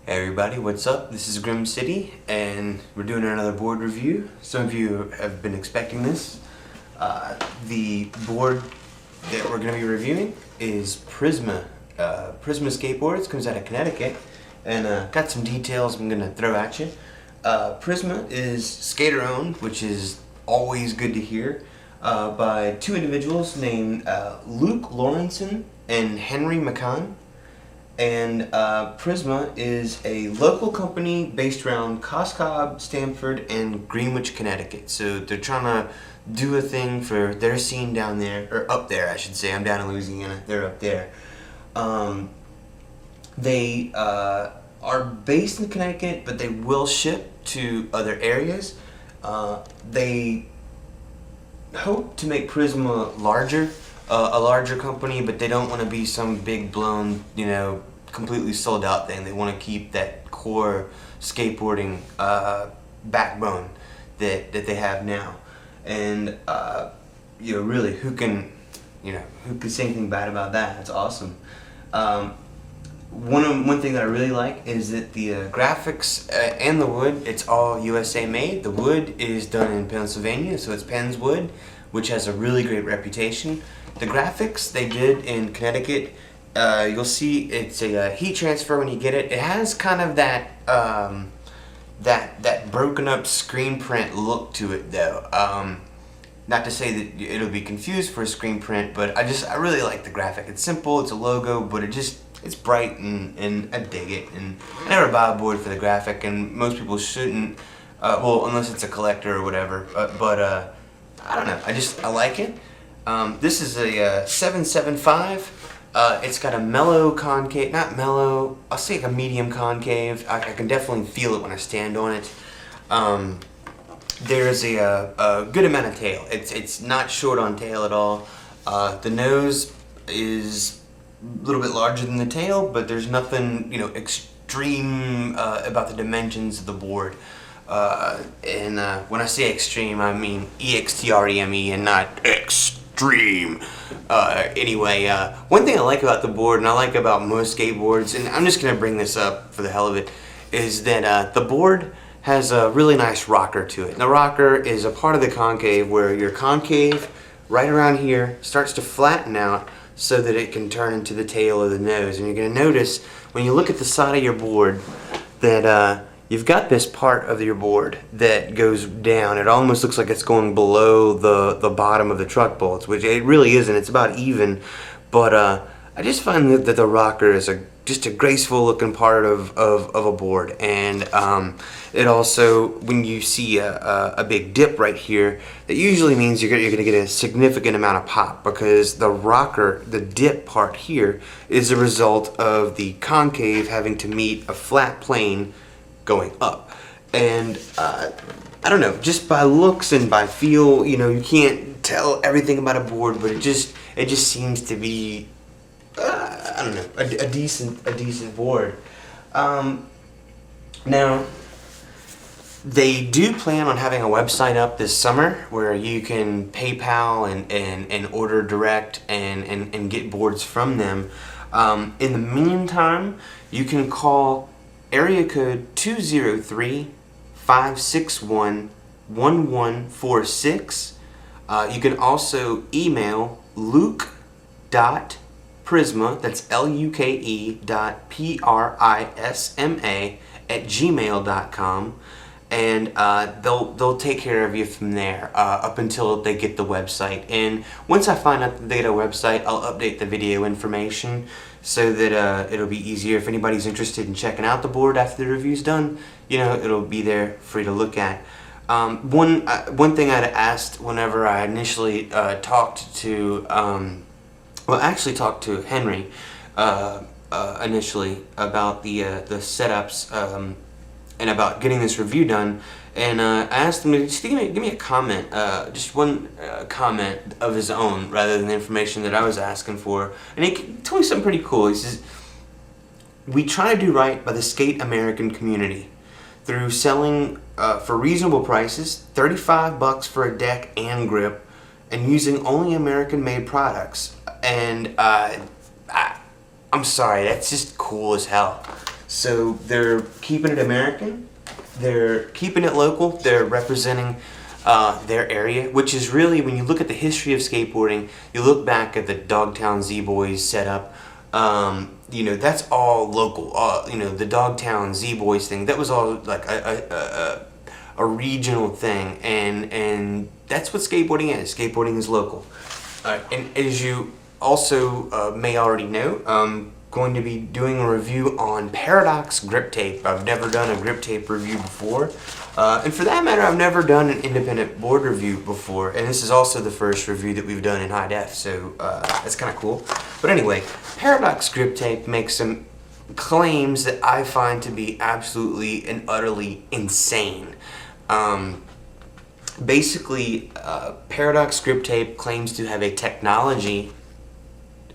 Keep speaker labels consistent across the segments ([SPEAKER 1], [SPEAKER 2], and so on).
[SPEAKER 1] Hey everybody, what's up? This is Grim City, and we're doing another board review. Some of you have been expecting this. The board that we're going to be reviewing is Prisma. Prisma Skateboards, comes out of Connecticut, and got some details I'm going to throw at you. Prisma is skater-owned, which is always good to hear, by two individuals named Luke Lawrenson and Henry McCann. And Prisma is a local company based around Coscob, Stamford, and Greenwich, Connecticut. So they're trying to do a thing for their scene down there, or up there, I should say. I'm down in Louisiana. They're up there. They are based in Connecticut, but they will ship to other areas. They hope to make Prisma larger. A larger company, but they don't want to be some big blown, completely sold out thing. They want to keep that core skateboarding backbone that they have now. And really, who can say anything bad about that? It's awesome. One thing that I really like is that the graphics and the wood, it's all USA made. The wood is done in Pennsylvania, so it's Penn's wood, which has a really great reputation. The graphics they did in Connecticut, you'll see it's a heat transfer when you get it. It has kind of that that broken up screen print look to it, though. Not to say that it'll be confused for a screen print, but I really like the graphic. It's simple, it's a logo, but it's bright, and I dig it. And I never buy a board for the graphic, and most people shouldn't, well, unless it's a collector or whatever. But I don't know. I like it. This is a 775. It's got a mellow concave, not mellow, I'll say like a medium concave. I can definitely feel it when I stand on it. There's a good amount of tail. It's not short on tail at all. The nose is a little bit larger than the tail, but there's nothing extreme about the dimensions of the board. And when I say extreme, I mean EXTREME and not extreme. Anyway, one thing I like about the board, and I like about most skateboards, and I'm just going to bring this up for the hell of it, is that the board has a really nice rocker to it. And the rocker is a part of the concave where your concave right around here starts to flatten out so that it can turn into the tail or the nose. And you're going to notice when you look at the side of your board that you've got this part of your board that goes down. It almost looks like it's going below the bottom of the truck bolts, which it really isn't. It's about even. But I just find that the rocker is just a graceful looking part of a board. And it also, when you see a big dip right here, that usually means you're going to get a significant amount of pop, because the rocker, the dip part here, is a result of the concave having to meet a flat plane going up. And I don't know, just by looks and by feel, you can't tell everything about a board, but it just seems to be I don't know, a decent board. Now they do plan on having a website up this summer where you can PayPal and order direct and get boards from them. In the meantime, you can call area code 203-561-1146. You can also email luke.prisma, that's luke.prisma @gmail.com, and they'll take care of you from there up until they get the website. And once I find out that they get a website, I'll update the video information so that it'll be easier if anybody's interested in checking out the board after the review's done. It'll be there for you to look at. One thing I'd asked whenever I initially talked to Henry initially about the setups and about getting this review done, and I asked him to just give me a comment, just one comment of his own rather than the information that I was asking for. And he told me something pretty cool. He says, "We try to do right by the skate American community through selling for reasonable prices, $35 for a deck and grip, and using only American-made products." And I'm sorry, that's just cool as hell. So they're keeping it American, they're keeping it local, they're representing their area, which is really, when you look at the history of skateboarding, you look back at the Dogtown Z-Boys setup, you know, that's all local. You know, the Dogtown Z-Boys thing, that was all like a regional thing, and that's what skateboarding is. Skateboarding is local. And as you also may already know, I'm going to be doing a review on Paradox Griptape. I've never done a Griptape review before. And for that matter, I've never done an independent board review before. And this is also the first review that we've done in high def, so that's kind of cool. But anyway, Paradox Griptape makes some claims that I find to be absolutely and utterly insane. Basically, Paradox Griptape claims to have a technology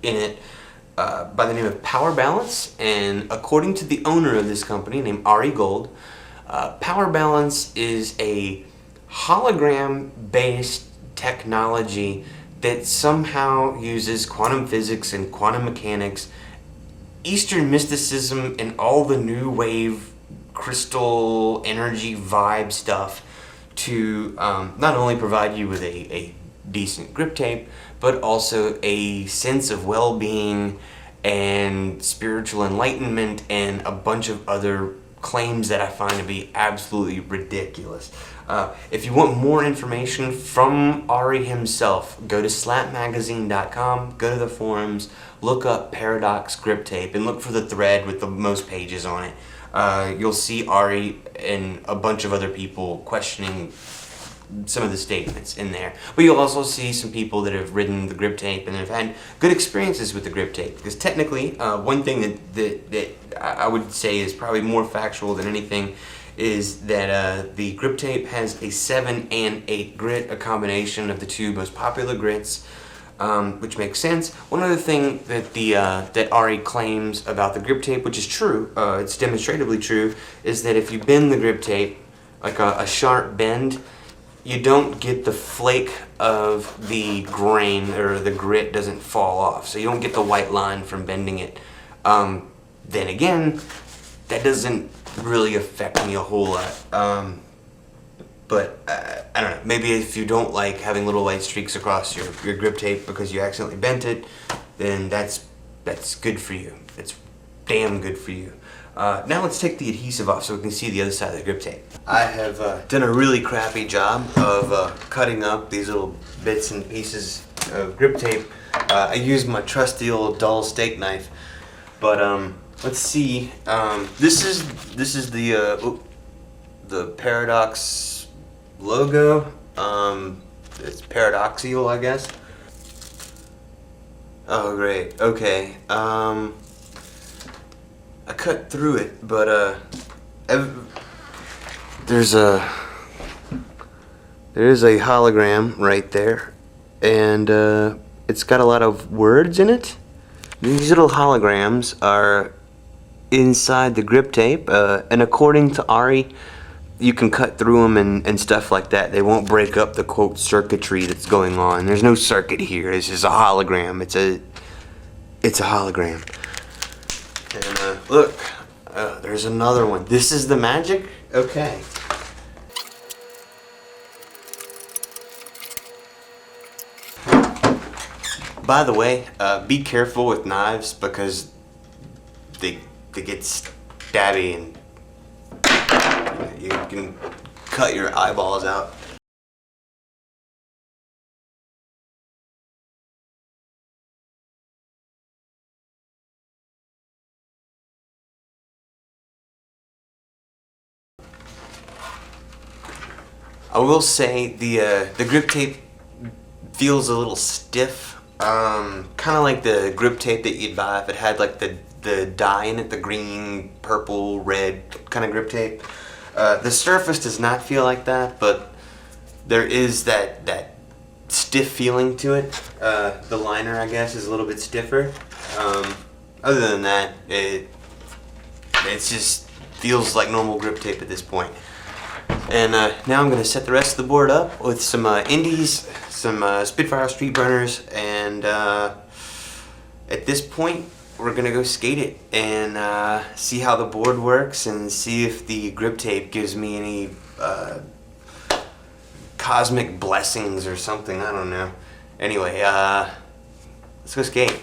[SPEAKER 1] in it by the name of Power Balance, and according to the owner of this company named Ari Gold, Power Balance is a hologram-based technology that somehow uses quantum physics and quantum mechanics, Eastern mysticism, and all the new wave crystal energy vibe stuff to not only provide you with a decent grip tape, but also a sense of well-being and spiritual enlightenment and a bunch of other claims that I find to be absolutely ridiculous. If you want more information from Ari himself, go to slapmagazine.com, go to the forums, look up Paradox Griptape, and look for the thread with the most pages on it. You'll see Ari and a bunch of other people questioning some of the statements in there. But you'll also see some people that have ridden the Griptape and have had good experiences with the Griptape. Because technically, one thing that I would say is probably more factual than anything is that the Griptape has a 7 and 8 grit, a combination of the two most popular grits, which makes sense. One other thing that that Ari claims about the Griptape, which is true, it's demonstratively true, is that if you bend the Griptape, like a sharp bend, you don't get the flake of the grain, or the grit doesn't fall off. So you don't get the white line from bending it. Then again, that doesn't really affect me a whole lot. But I don't know, maybe if you don't like having little white streaks across your grip tape because you accidentally bent it, then that's good for you. It's damn good for you. Now let's take the adhesive off so we can see the other side of the grip tape. I have done a really crappy job of cutting up these little bits and pieces of grip tape. I used my trusty old dull steak knife, but let's see. This is the Paradox logo. It's paradoxical, I guess. Oh great. Okay. I cut through it, but there's a hologram right there, and it's got a lot of words in it. These little holograms are inside the grip tape, and according to Ari, you can cut through them and stuff like that. They won't break up the quote circuitry that's going on. There's no circuit here. It's just a hologram. It's a hologram. And look, there's another one. This is the magic? Okay. By the way, be careful with knives because they get stabby and you can cut your eyeballs out. I will say the grip tape feels a little stiff, kind of like the grip tape that you'd buy if it had like the dye in it, the green, purple, red kind of grip tape. The surface does not feel like that, but there is that stiff feeling to it. The liner, I guess, is a little bit stiffer. Other than that, it just feels like normal grip tape at this point. And now I'm going to set the rest of the board up with some indies, some Spitfire Street Burners, and at this point we're gonna go skate it and see how the board works and see if the grip tape gives me any cosmic blessings or something. I don't know. Anyway, let's go skate.